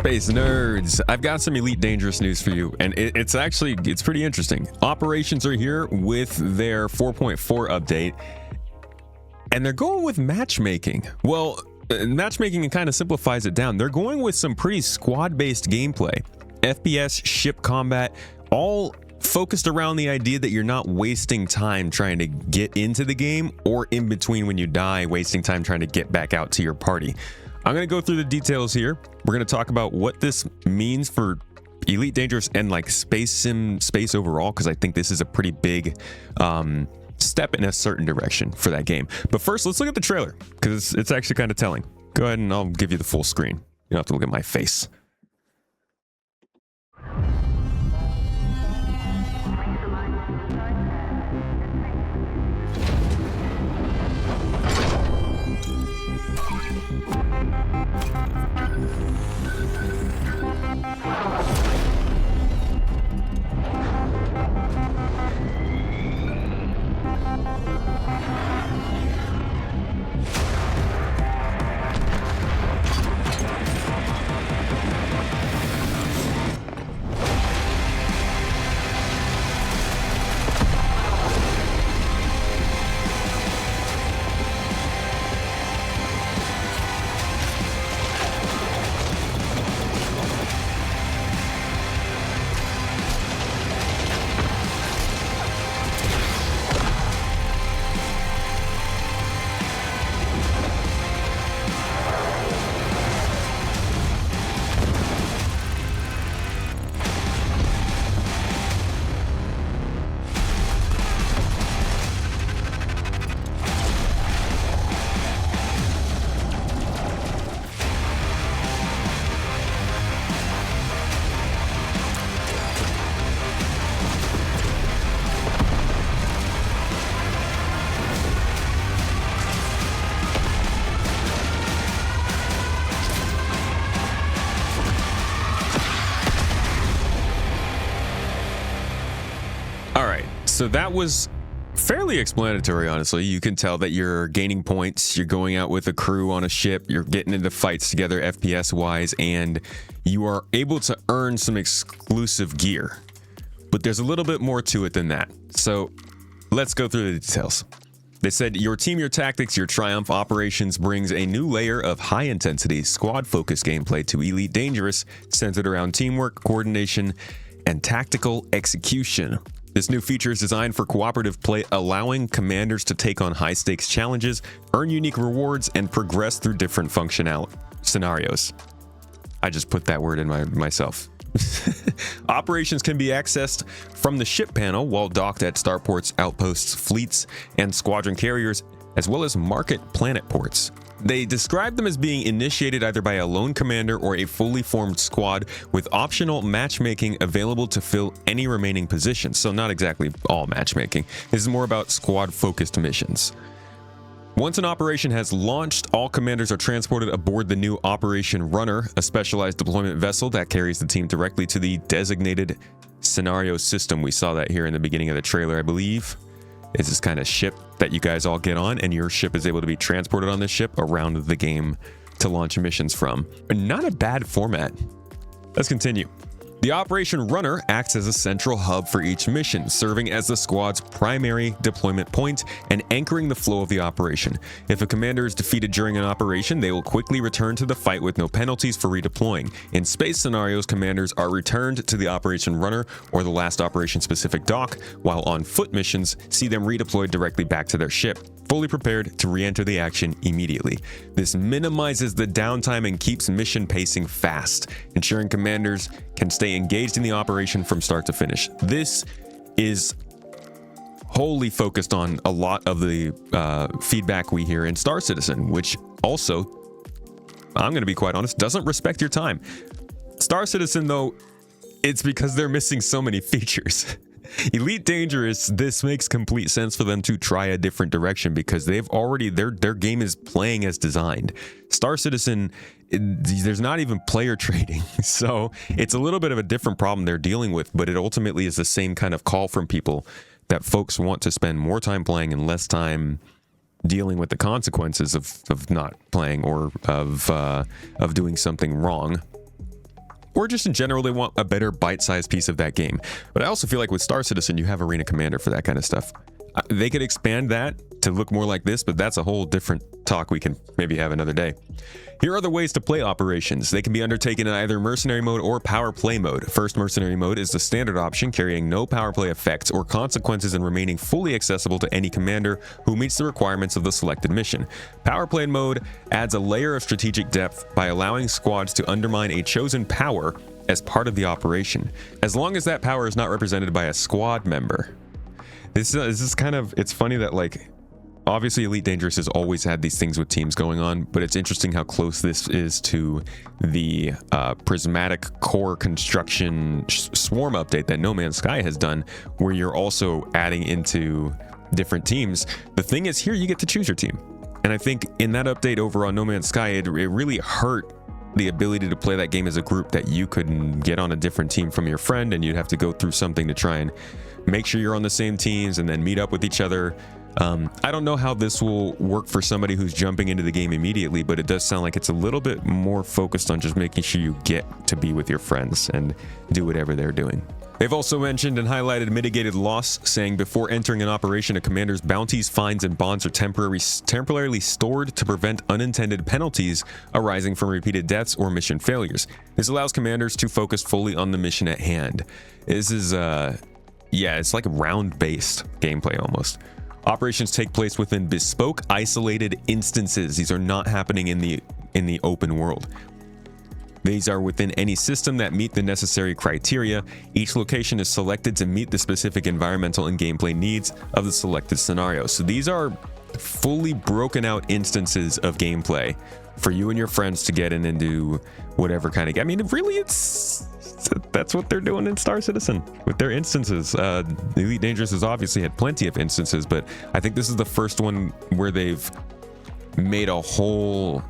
space nerds? I've got some Elite Dangerous news for you, and it's pretty interesting. Operations are here with their 4.4 update, and they're going with matchmaking. Well, matchmaking kind of simplifies it down. They're going with some pretty squad-based gameplay. FPS, ship combat, all focused around the idea that you're not wasting time trying to get into the game, or in between when you die, wasting time trying to get back out to your party. I'm going to go through the details here. We're going to talk about what this means for Elite Dangerous and like space overall, because I think this is a pretty big step in a certain direction for that game. But first, let's look at the trailer, because it's actually kind of telling. Go ahead and I'll give you the full screen. You don't have to look at my face. So that was fairly explanatory, honestly. You can tell that you're gaining points, you're going out with a crew on a ship, you're getting into fights together FPS wise, and you are able to earn some exclusive gear. But there's a little bit more to it than that. So let's go through the details. They said your team, your tactics, your triumph operations brings a new layer of high intensity squad focused gameplay to Elite Dangerous, centered around teamwork, coordination, and tactical execution. This new feature is designed for cooperative play, allowing commanders to take on high-stakes challenges, earn unique rewards, and progress through different functional scenarios. I just put that word in myself. Operations can be accessed from the ship panel while docked at starports, outposts, fleets, and squadron carriers, as well as market planet ports. They describe them as being initiated either by a lone commander or a fully formed squad, with optional matchmaking available to fill any remaining positions. So not exactly all matchmaking. This is more about squad-focused missions. Once an operation has launched, all commanders are transported aboard the new Operation Runner, a specialized deployment vessel that carries the team directly to the designated scenario system. We saw that here in the beginning of the trailer, I believe. It's this kind of ship that you guys all get on, and your ship is able to be transported on this ship around the game to launch missions from. Not a bad format. Let's continue. The Operation Runner acts as a central hub for each mission, serving as the squad's primary deployment point and anchoring the flow of the operation. If a commander is defeated during an operation, they will quickly return to the fight with no penalties for redeploying. In space scenarios, commanders are returned to the Operation Runner or the last operation-specific dock, while on foot missions, see them redeployed directly back to their ship, fully prepared to re-enter the action immediately. This minimizes the downtime and keeps mission pacing fast, ensuring commanders can stay engaged in the operation from start to finish. This is wholly focused on a lot of the feedback we hear in Star Citizen, which also, I'm going to be quite honest, doesn't respect your time. Star Citizen, though, it's because they're missing so many features. Elite Dangerous, this makes complete sense for them to try a different direction because they've already, their game is playing as designed. Star Citizen, there's not even player trading, so it's a little bit of a different problem they're dealing with, but it ultimately is the same kind of call from people that folks want to spend more time playing and less time dealing with the consequences of not playing or of doing something wrong. or just in general, they want a better bite-sized piece of that game. But I also feel like with Star Citizen, you have Arena Commander for that kind of stuff. They could expand that to look more like this, but that's a whole different talk we can maybe have another day. Here are the ways to play operations. They can be undertaken in either mercenary mode or power play mode. First, mercenary mode is the standard option, carrying no power play effects or consequences and remaining fully accessible to any commander who meets the requirements of the selected mission. Power play mode adds a layer of strategic depth by allowing squads to undermine a chosen power as part of the operation, as long as that power is not represented by a squad member. This is kind of, it's funny that, like, obviously Elite Dangerous has always had these things with teams going on, but it's interesting how close this is to the prismatic core construction swarm update that No Man's Sky has done, where you're also adding into different teams. The thing is, here you get to choose your team, and I think in that update over on No Man's Sky, it really hurt the ability to play that game as a group, that you couldn't get on a different team from your friend and you'd have to go through something to try and make sure you're on the same teams and then meet up with each other. I don't know how this will work for somebody who's jumping into the game immediately, but it does sound like it's a little bit more focused on just making sure you get to be with your friends and do whatever they're doing. They've also mentioned and highlighted mitigated loss, saying before entering an operation, a commander's bounties, fines, and bonds are temporarily stored to prevent unintended penalties arising from repeated deaths or mission failures. This allows commanders to focus fully on the mission at hand. This is, yeah, it's like round-based gameplay almost. Operations take place within bespoke, isolated instances. These are not happening in the open world. These are within any system that meet the necessary criteria. Each location is selected to meet the specific environmental and gameplay needs of the selected scenario. So these are fully broken out instances of gameplay for you and your friends to get in and do whatever kind of game. I mean, really, that's what they're doing in Star Citizen with their instances. Elite Dangerous has obviously had plenty of instances, but I think this is the first one where they've made a whole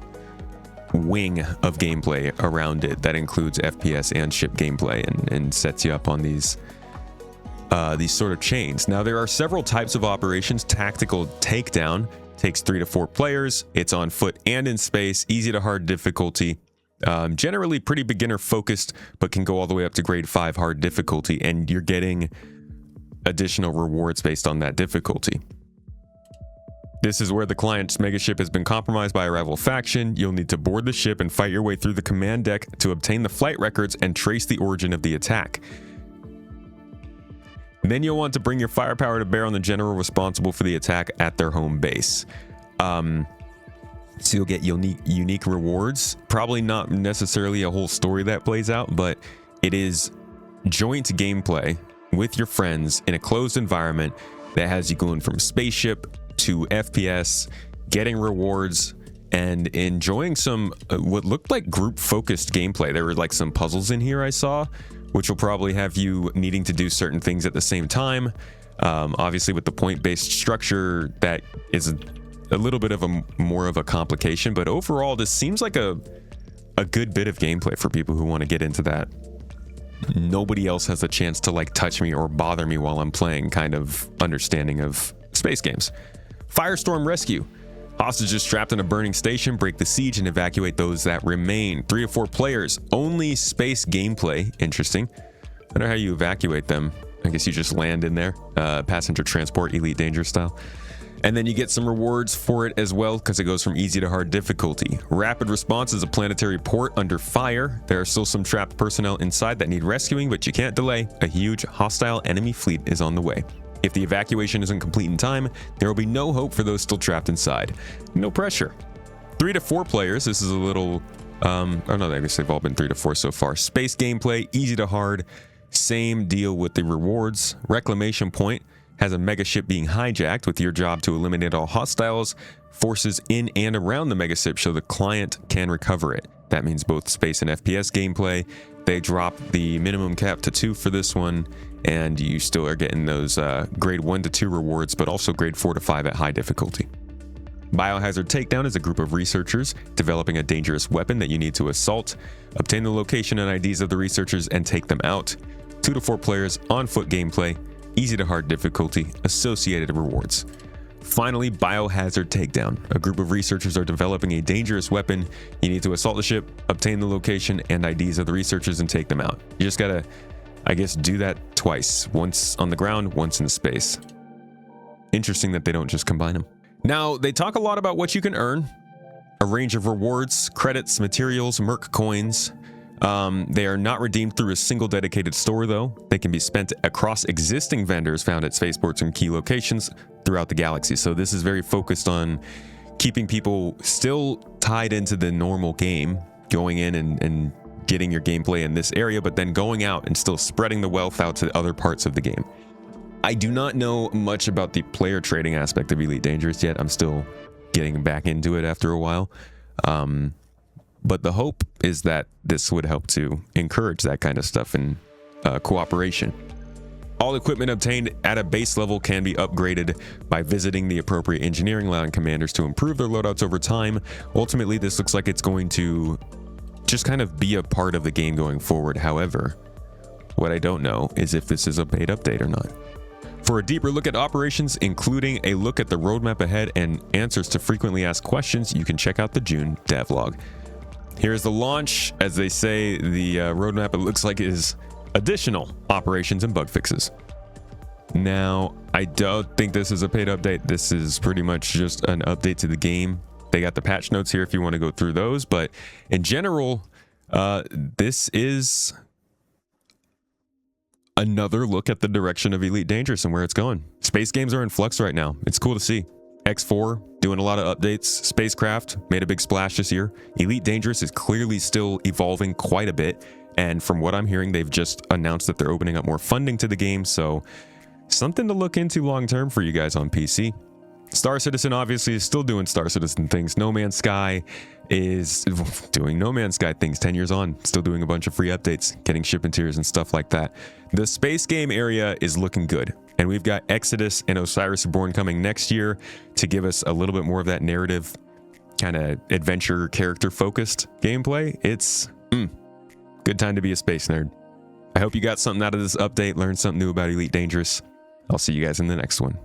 wing of gameplay around it that includes FPS and ship gameplay and sets you up on these sort of chains. Now, there are several types of operations. Tactical takedown takes 3 to 4 players. It's on foot and in space, easy to hard difficulty. Generally pretty beginner focused, but can go all the way up to grade 5 hard difficulty, and you're getting additional rewards based on that difficulty. This is where the client's megaship has been compromised by a rival faction. You'll need to board the ship and fight your way through the command deck to obtain the flight records and trace the origin of the attack. Then you'll want to bring your firepower to bear on the general responsible for the attack at their home base. So you'll get unique rewards. Probably not necessarily a whole story that plays out, but it is joint gameplay with your friends in a closed environment that has you going from spaceship to FPS, getting rewards, and enjoying some what looked like group-focused gameplay. There were like some puzzles in here I saw, which will probably have you needing to do certain things at the same time. Obviously, with the point-based structure, that is a little bit of a more of a complication, but overall, this seems like a good bit of gameplay for people who want to get into that. Nobody else has a chance to like touch me or bother me while I'm playing kind of understanding of space games. Firestorm Rescue. Hostages trapped in a burning station, break the siege and evacuate those that remain. 3 to 4 players, only space gameplay. Interesting. I don't know how you evacuate them. I guess you just land in there. Passenger transport, Elite Dangerous style. And then you get some rewards for it as well, because it goes from easy to hard difficulty. Rapid response is a planetary port under fire. There are still some trapped personnel inside that need rescuing, but you can't delay. A huge hostile enemy fleet is on the way. If the evacuation isn't complete in time, there will be no hope for those still trapped inside. No pressure. 3 to 4 players. This is a little, oh no, I guess they've all been 3 to 4 so far. Space gameplay, easy to hard. Same deal with the rewards. Reclamation Point has a mega ship being hijacked, with your job to eliminate all hostiles forces in and around the mega ship so the client can recover it. That means both space and FPS gameplay. They drop the minimum cap to 2 for this one, and you still are getting those grade 1 to 2 rewards, but also grade 4 to 5 at high difficulty. Biohazard Takedown is a group of researchers developing a dangerous weapon that you need to assault. Obtain the location and IDs of the researchers and take them out. 2 to 4 players, on foot gameplay, easy to hard difficulty, associated rewards. Finally, biohazard takedown. A group of researchers are developing a dangerous weapon. You need to assault the ship, obtain the location and IDs of the researchers, and take them out. You just gotta, I guess, do that twice. Once on the ground, once in space. Interesting that they don't just combine them. Now, they talk a lot about what you can earn. A range of rewards, credits, materials, merc coins. They are not redeemed through a single dedicated store, though. They can be spent across existing vendors found at spaceports and key locations throughout the galaxy. So this is very focused on keeping people still tied into the normal game, going in and getting your gameplay in this area, but then going out and still spreading the wealth out to other parts of the game. I do not know much about the player trading aspect of Elite Dangerous yet. I'm still getting back into it after a while. But the hope is that this would help to encourage that kind of stuff and cooperation. All equipment obtained at a base level can be upgraded by visiting the appropriate engineering line commanders to improve their loadouts over time. Ultimately, this looks like it's going to just kind of be a part of the game going forward. However, what I don't know is if this is a paid update or not. For a deeper look at operations, including a look at the roadmap ahead and answers to frequently asked questions, you can check out the June devlog. Here's the launch. As they say, the roadmap, it looks like, is additional operations and bug fixes. Now, I don't think this is a paid update. This is pretty much just an update to the game. They got the patch notes here if you want to go through those, but in general, this is another look at the direction of Elite Dangerous and where it's going. Space games are in flux right now. It's cool to see. X4 doing a lot of updates. Spacecraft made a big splash this year. Elite Dangerous is clearly still evolving quite a bit, and from what I'm hearing, they've just announced that they're opening up more funding to the game, so something to look into long term for you guys on PC. Star Citizen obviously is still doing Star Citizen things. No Man's Sky is doing No Man's Sky things 10 years on, still doing a bunch of free updates, getting ship interiors and stuff like that. The space game area is looking good, and we've got Exodus and Osiris Reborn coming next year to give us a little bit more of that narrative, kind of adventure character focused gameplay. It's good time to be a space nerd. I hope you got something out of this update, learned something new about Elite Dangerous. I'll see you guys in the next one.